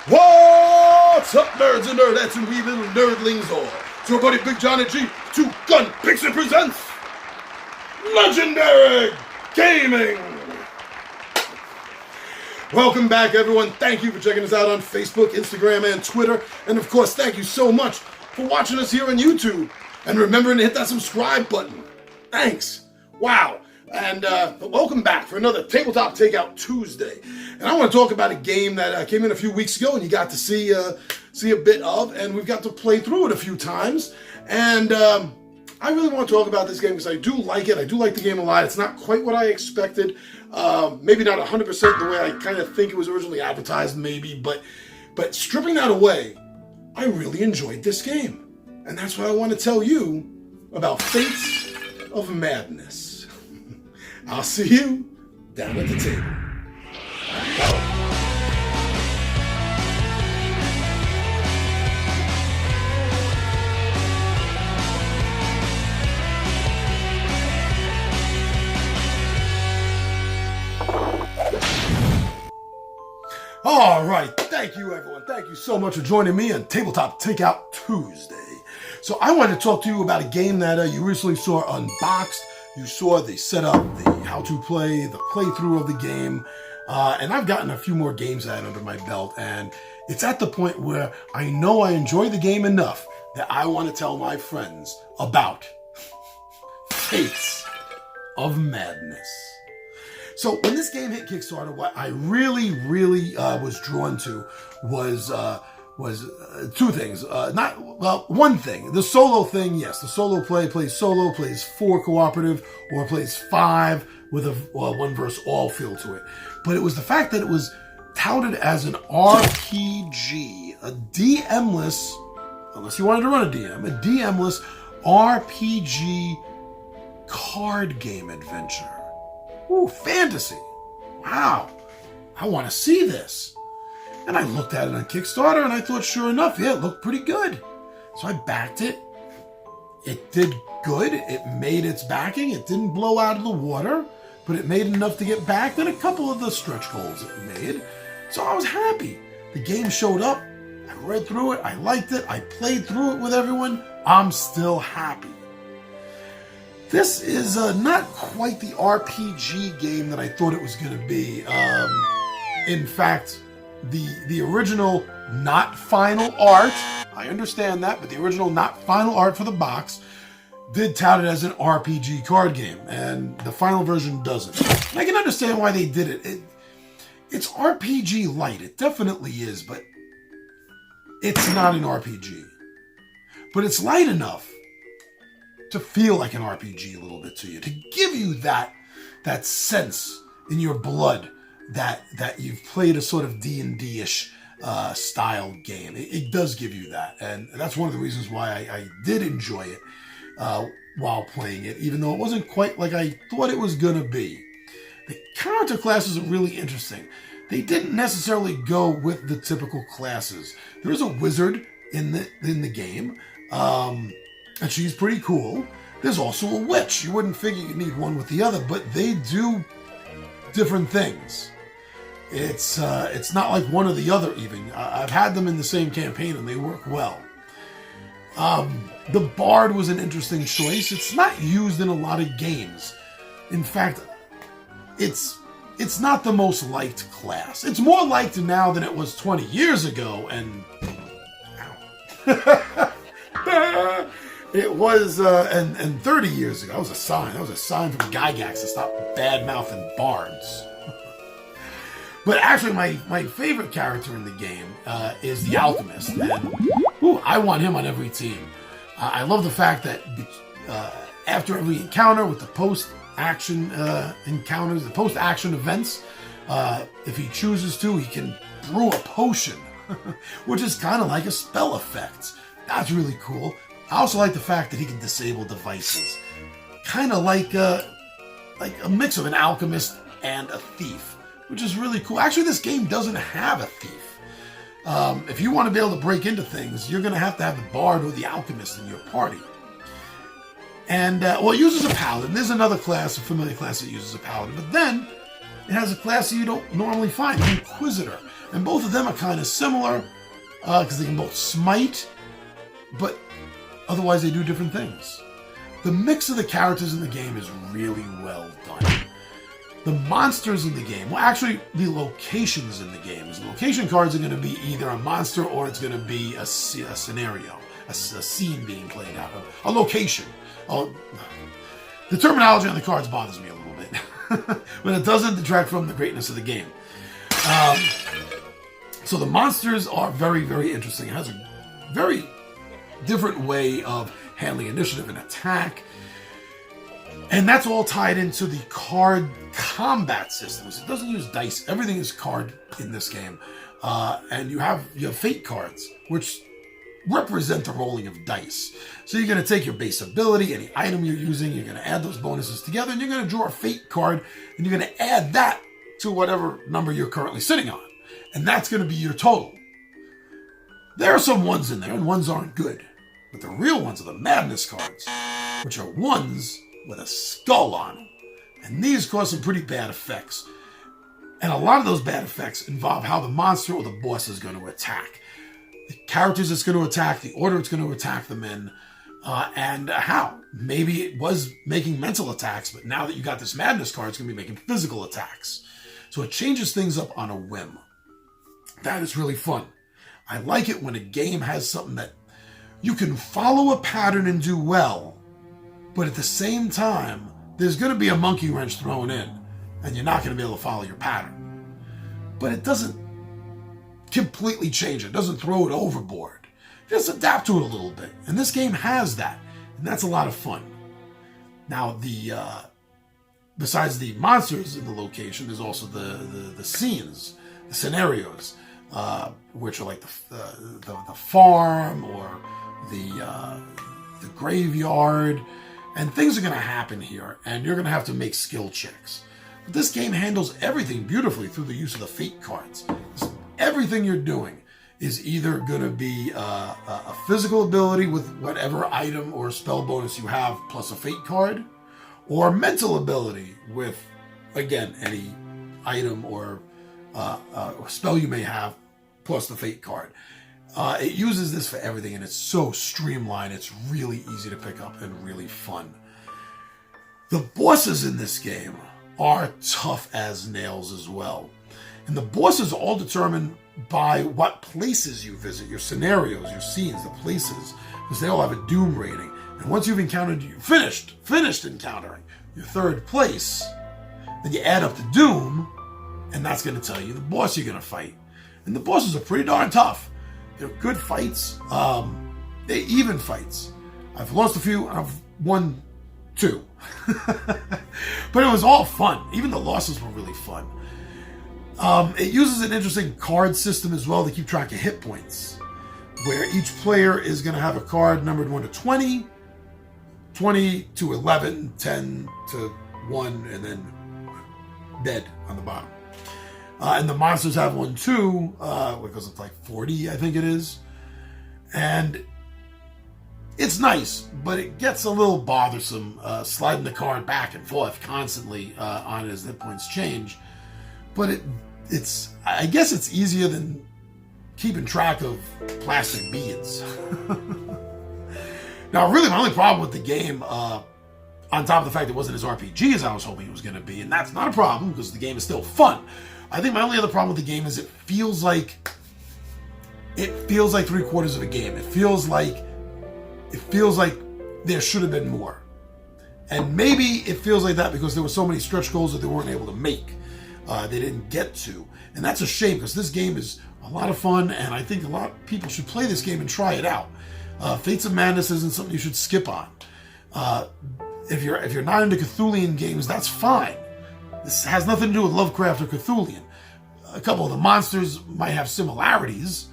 What's up, nerds and nerdettes and wee little nerdlings all? It's your buddy Big Johnny G, Two Gun Pixie presents Legendary Gaming! Welcome back, everyone. Thank you for checking us out on Facebook, Instagram, and Twitter. And of course, thank you so much for watching us here on YouTube. And remembering to hit that subscribe button. Thanks. Wow. And welcome back for another Tabletop Takeout Tuesday. And I want to talk about a game that came in a few weeks ago and you got to see a bit of, and we've got to play through it a few times. And I really want to talk about this game because I do like it. I do like the game a lot. It's not quite what I expected. Maybe not 100% the way I kind of think it was originally advertised, maybe. But stripping that away, I really enjoyed this game. And that's what I want to tell you about Fates of Madness. I'll see you down at the table. All right, thank you everyone. Thank you so much for joining me on Tabletop Takeout Tuesday. So I wanted to talk to you about a game that you recently saw unboxed. You saw the setup, the how to play, the playthrough of the game, and I've gotten a few more games out under my belt, and it's at the point where I know I enjoy the game enough that I want to tell my friends about Fates of Madness. So when this game hit Kickstarter, what I really was drawn to was two things. One thing. The solo thing, yes. The solo plays solo, plays 4 cooperative, or plays 5 with a 1 versus all feel to it. But it was the fact that it was touted as an RPG, a DM-less, unless you wanted to run a DM, a DM-less RPG card game adventure. Ooh, fantasy. Wow. I want to see this. And I looked at it on Kickstarter and I thought, sure enough, yeah, it looked pretty good. So I backed it. It did good. It made its backing. It didn't blow out of the water, but it made enough to get backed and a couple of the stretch goals it made. So I was happy. The game showed up. I read through it. I liked it. I played through it with everyone. I'm still happy. This is not quite the RPG game that I thought it was going to be. In fact, the original not final art, I understand that, but the original not final art for the box did tout it as an RPG card game, and the final version doesn't. And I can understand why they did it. It's RPG light, it definitely is, but it's not an RPG. But it's light enough to feel like an RPG a little bit to you, to give you that sense in your blood that you've played a sort of D&D-ish style game. It does give you that, and that's one of the reasons why I did enjoy it while playing it, even though it wasn't quite like I thought it was going to be. The character classes are really interesting. They didn't necessarily go with the typical classes. There is a wizard in the game, and she's pretty cool. There's also a witch. You wouldn't figure you'd need one with the other, but they do different things. It's not like one or the other even. I've had them in the same campaign and they work well. The bard was an interesting choice. It's not used in a lot of games. In fact, it's not the most liked class. It's more liked now than it was 20 years ago, and it was and 30 years ago. That was a sign. That was a sign from Gygax to stop bad-mouthing bards. But actually, my favorite character in the game is the Alchemist, and I want him on every team. I love the fact that after every encounter with the post-action encounters, the post-action events, if he chooses to, he can brew a potion, which is kind of like a spell effect. That's really cool. I also like the fact that he can disable devices, kind of like a mix of an alchemist and a thief, which is really cool. Actually, this game doesn't have a thief. If you want to be able to break into things, you're going to have the bard or the alchemist in your party. And, it uses a paladin. There's another class, a familiar class that uses a paladin. But then, it has a class that you don't normally find, the Inquisitor. And both of them are kind of similar because they can both smite, but otherwise they do different things. The mix of the characters in the game is really well done. The monsters in the game, well, actually, the locations in the game. The location cards are going to be either a monster or it's going to be a scenario, a scene being played out, a location. The terminology on the cards bothers me a little bit, but it doesn't detract from the greatness of the game. So the monsters are very, very interesting. It has a very different way of handling initiative and attack. And that's all tied into the card combat systems. It doesn't use dice. Everything is card in this game. And you have fate cards, which represent the rolling of dice. So you're going to take your base ability, any item you're using, you're going to add those bonuses together, and you're going to draw a fate card, and you're going to add that to whatever number you're currently sitting on. And that's going to be your total. There are some ones in there, and ones aren't good. But the real ones are the madness cards, which are ones with a skull on them. And these cause some pretty bad effects. And a lot of those bad effects involve how the monster or the boss is going to attack. The characters it's going to attack, the order it's going to attack them in, and how. Maybe it was making mental attacks, but now that you got this madness card, it's going to be making physical attacks. So it changes things up on a whim. That is really fun. I like it when a game has something that you can follow a pattern and do well, but at the same time, there's going to be a monkey wrench thrown in, and you're not going to be able to follow your pattern. But it doesn't completely change it. It doesn't throw it overboard. Just adapt to it a little bit. And this game has that, and that's a lot of fun. Now, besides the monsters in the location, there's also the scenes, the scenarios, which are like the farm or the graveyard. And things are going to happen here, and you're going to have to make skill checks. But this game handles everything beautifully through the use of the fate cards. So everything you're doing is either going to be a physical ability with whatever item or spell bonus you have plus a fate card, or mental ability with, again, any item or spell you may have plus the fate card. It uses this for everything, and it's so streamlined. It's really easy to pick up and really fun. The bosses in this game are tough as nails as well. And the bosses are all determined by what places you visit, your scenarios, your scenes, the places, because they all have a doom rating. And once you've finished encountering your third place, then you add up the doom, and that's going to tell you the boss you're going to fight. And the bosses are pretty darn tough. They're good fights. They're even fights. I've lost a few, and I've won 2. But it was all fun. Even the losses were really fun. It uses an interesting card system as well to keep track of hit points, where each player is going to have a card numbered 1 to 20, 20 to 11, 10 to 1, and then dead on the bottom. And the monsters have 1 too, because it's like 40, I think it is. And it's nice, but it gets a little bothersome sliding the card back and forth constantly on it as the points change. But I guess it's easier than keeping track of plastic beads. Now, really, my only problem with the game, on top of the fact it wasn't as RPG as I was hoping it was going to be, and that's not a problem because the game is still fun. I think my only other problem with the game is it feels like 3/4 of a game. It feels like there should have been more. And maybe it feels like that because there were so many stretch goals that they weren't able to make. They didn't get to. And that's a shame because this game is a lot of fun, and I think a lot of people should play this game and try it out. Fates of Madness isn't something you should skip on. If you're not into Cthulhian games, that's fine. This has nothing to do with Lovecraft or Cthulhian. A couple of the monsters might have similarities,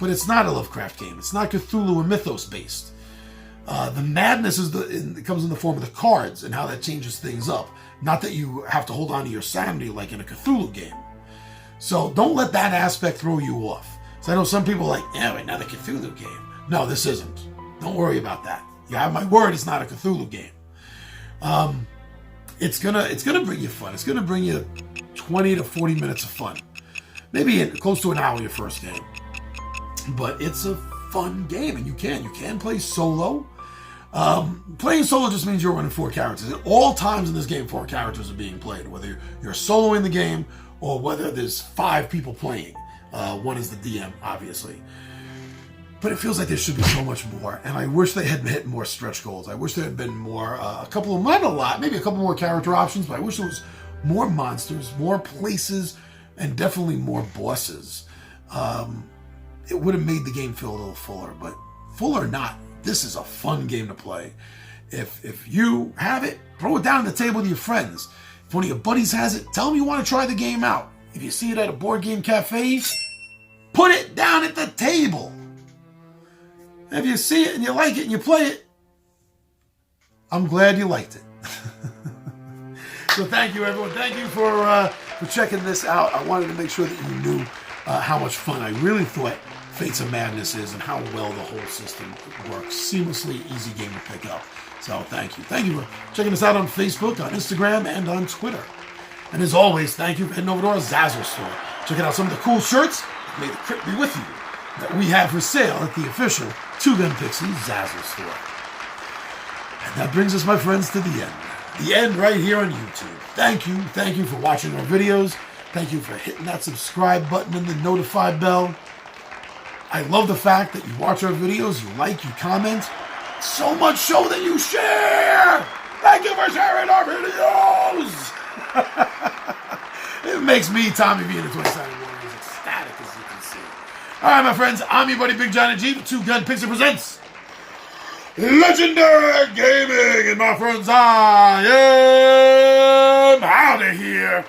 but it's not a Lovecraft game. It's not Cthulhu or Mythos based. The madness it comes in the form of the cards and how that changes things up. Not that you have to hold on to your sanity like in a Cthulhu game. So don't let that aspect throw you off. So I know some people are like, yeah, another Cthulhu game. No, this isn't. Don't worry about that. You have my word, it's not a Cthulhu game. It's gonna bring you fun. It's gonna bring you 20 to 40 minutes of fun. Maybe close to an hour your first game. But it's a fun game, and you can play solo. Playing solo just means you're running 4 characters. At all times in this game, 4 characters are being played, whether you're soloing the game or whether there's 5 people playing. One is the DM, obviously. But it feels like there should be so much more, and I wish they had hit more stretch goals. I wish there had been more, a couple of, not a lot, maybe a couple more character options, but I wish there was more monsters, more places, and definitely more bosses. It would have made the game feel a little fuller, but full or not, this is a fun game to play. If you have it, throw it down on the table with your friends. If one of your buddies has it, tell them you want to try the game out. If you see it at a board game cafe, put it down at the table. If you see it and you like it and you play it, I'm glad you liked it. So thank you, everyone. Thank you for checking this out. I wanted to make sure that you knew how much fun I really thought Fates of Madness is and how well the whole system works. Seamlessly easy game to pick up. So thank you. Thank you for checking us out on Facebook, on Instagram, and on Twitter. And as always, thank you for heading over to our Zazzle store. Checking out some of the cool shirts. May the crit be with you. That we have for sale at the official Two Gun Pixie Zazzle store. And that brings us, my friends, to the end. The end right here on YouTube. Thank you for watching our videos. Thank you for hitting that subscribe button and the notify bell. I love the fact that you watch our videos, you like, you comment. So much so that you share. Thank you for sharing our videos. It makes me, Tommy V, and the 20-sided Warriors, ecstatic, as you can see. All right, my friends, I'm your buddy Big Johnny G. The Two Gun Pixie presents Legendary Gaming. And my friends, I am out of here.